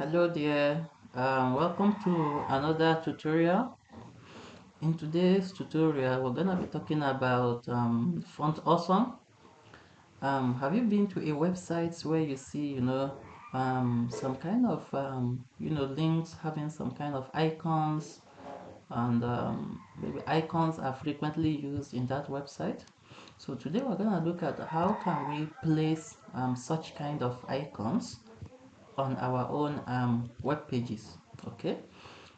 Hello there, welcome to another tutorial. In today's tutorial, we're gonna be talking about Font Awesome. Have you been to a website where you see, some kind of, links having some kind of icons, and maybe icons are frequently used in that website? So today we're gonna look at how can we place such kind of icons on our own web pages. Okay.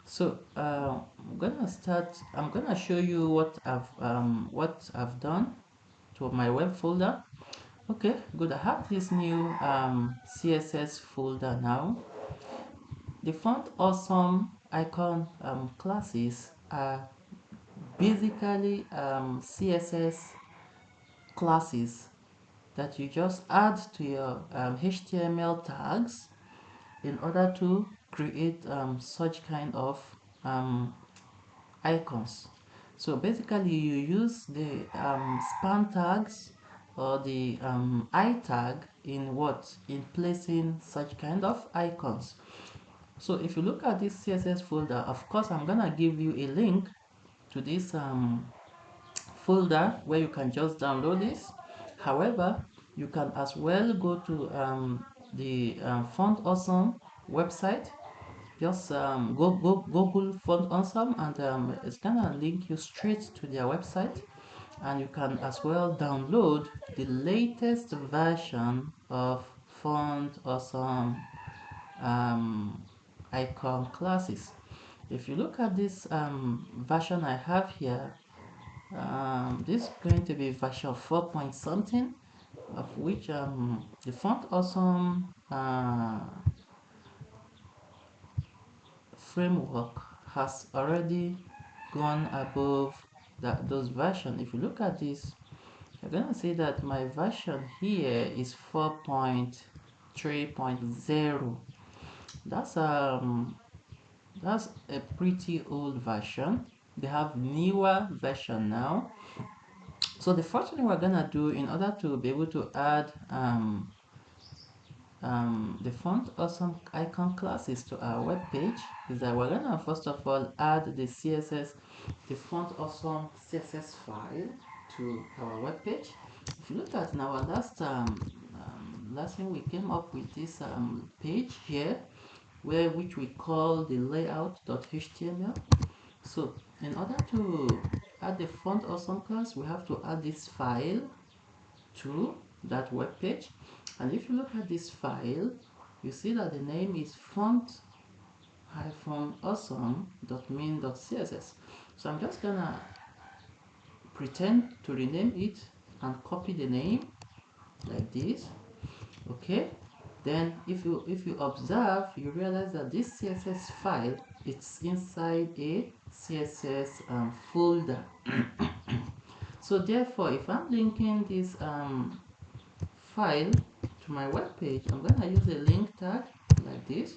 So I'm gonna show you what I've done to my web folder. Okay, good. I have this new CSS folder now. The font awesome icon classes are basically CSS classes that you just add to your HTML tags in order to create such kind of um, icons. So basically you use the span tags or the I tag in what? In placing such kind of icons. So if you look at this CSS folder, of course I'm gonna give you a link to this folder where you can just download this. However, you can as well go to the Font Awesome website. Just Google Font Awesome, and it's gonna link you straight to their website, and you can as well download the latest version of Font Awesome um, icon classes. If you look at this version I have here, this is going to be version 4 point something, of which the Font Awesome framework has already gone above those versions. If you look at this, you're gonna see that my version here is 4.3.0. That's a pretty old version. They have newer version now. So the first thing we're gonna do in order to be able to add the font awesome icon classes to our web page is that we're gonna first of all add the CSS, the font awesome CSS file to our web page. If you look at in our last thing, we came up with this page here which we call the layout.html. So in order to add the font awesome class, we have to add this file to that web page. And if you look at this file, you see that the name is font-awesome.min.css. So I'm just gonna pretend to rename it and copy the name like this. Okay, then if you observe, you realize that this CSS file, it's inside a CSS folder. So therefore, if I'm linking this file to my web page, I'm gonna use a link tag like this.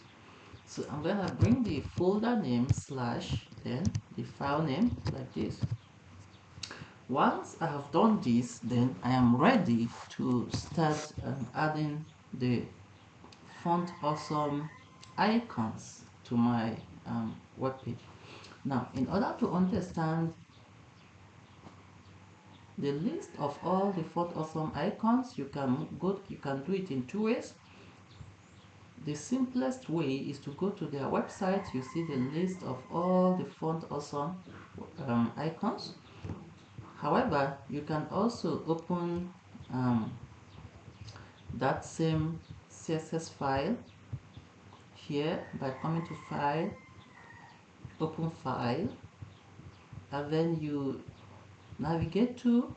So I'm gonna bring the folder name slash then the file name like this. Once I have done this, then I am ready to start adding the font awesome icons to my web page. Now, in order to understand the list of all the font awesome icons, you can do it in two ways. The simplest way is to go to their website. You see the list of all the font awesome icons. However, you can also open that same CSS file here by coming to File, Open File, and then you navigate to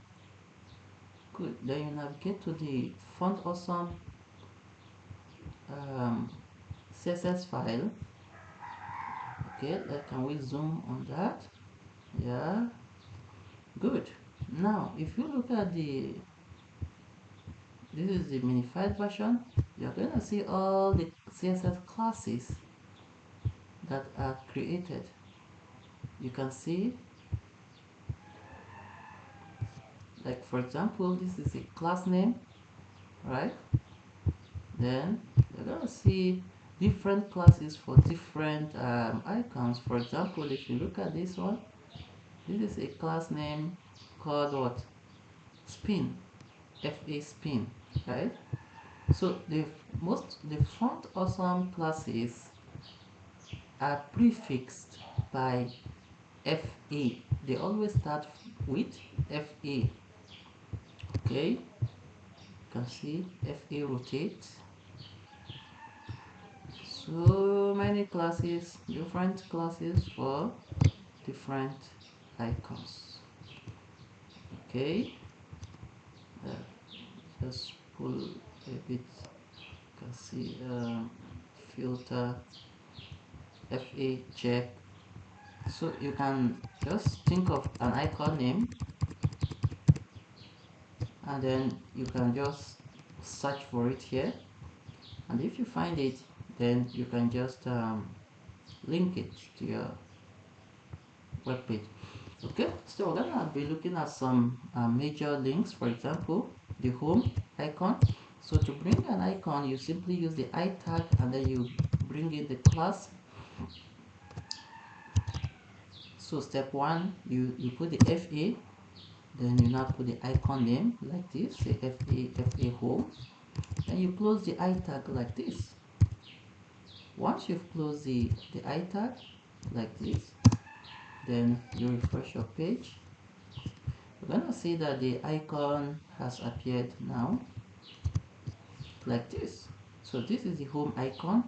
the font awesome CSS file. Okay, can we zoom on that? Yeah, good. Now if you look at this is the minified version, you're going to see all the CSS classes that are created. You can see, like for example, this is a class name, right? Then you're going to see different classes for different icons. For example, if you look at this one, this is a class name called what? Spin, FA Spin, right? So the font awesome classes are prefixed by FA. They always start with FA. Okay, you can see FA rotate. So many classes, different classes for different icons. Okay, just pull a bit. You can see filter FA check. So you can just think of an icon name, and then you can just search for it here, and if you find it, then you can just link it to your web page. Okay, so we're gonna be looking at some major links. For example, the home icon. So to bring an icon, you simply use the I tag, and then you bring in the class. So step one, you put the FA, then you now put the icon name like this, say FA home, and you close the I tag like this. Once you've closed the I tag like this, then you refresh your page. You're gonna see that the icon has appeared now like this. So this is the home icon.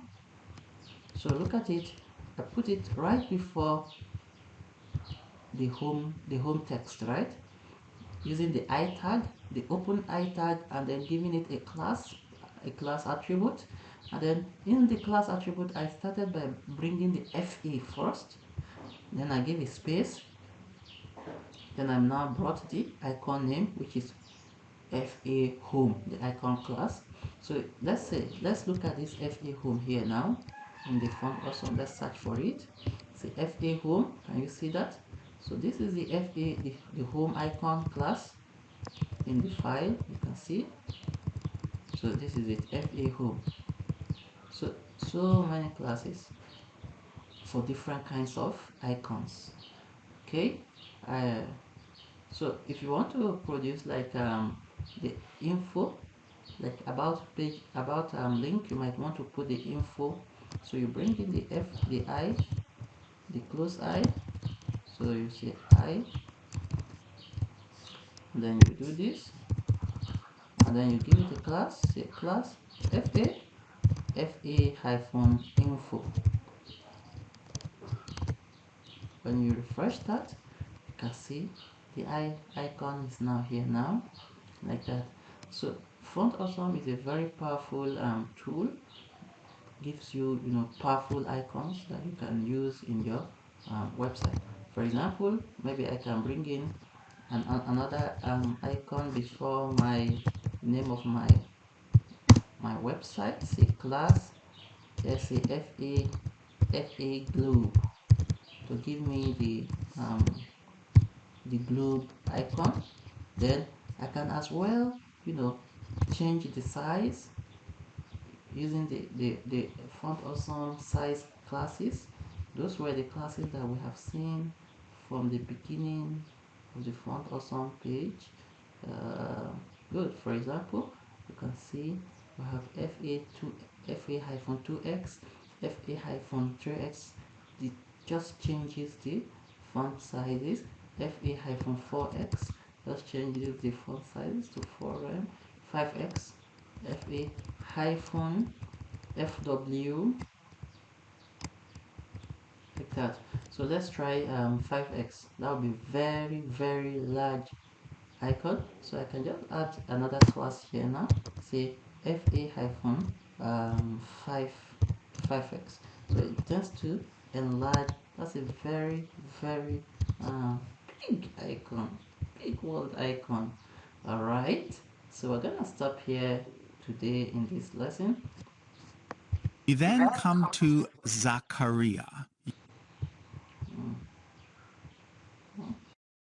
So look at it. I put it right before the home text, right? Using the I tag, the open I tag, and then giving it a class attribute. And then in the class attribute, I started by bringing the FA first. Then I gave a space. Then I'm now brought the icon name, which is FA home, the icon class. So let's look at this FA home here now in the font awesome. Let's search for it. Say FA home. Can you see that? So this is the FA, the home icon class in the file. You can see. So this is it, FA home. So many classes for different kinds of icons. Okay. So if you want to produce like the info, like about page, about link, you might want to put the info. So you bring in the the I, the close I. So you say I, and then you do this, and then you give it a class. Say class FA hyphen info. When you refresh that, you can see the icon is now here now, like that. So Font Awesome is a very powerful tool. Gives you powerful icons that you can use in your website. For example, maybe I can bring in another icon before my name of my website. Say class FA globe to give me the globe icon. Then I can as well change the size using the Font Awesome size classes. Those were the classes that we have seen from the beginning of the Font Awesome page. Good. For example, you can see we have FA-2x, FA-3x. It just changes the font sizes. FA-4x just changes the font sizes to 4M, 5x, FA-FW, like that. So let's try 5x. That will be very large icon. So I can just add another class here now. Say FA-5x. So it tends to enlarge. That's a very big icon, big world icon. All right. So we're gonna stop here today in this lesson. We then come to Zachariah.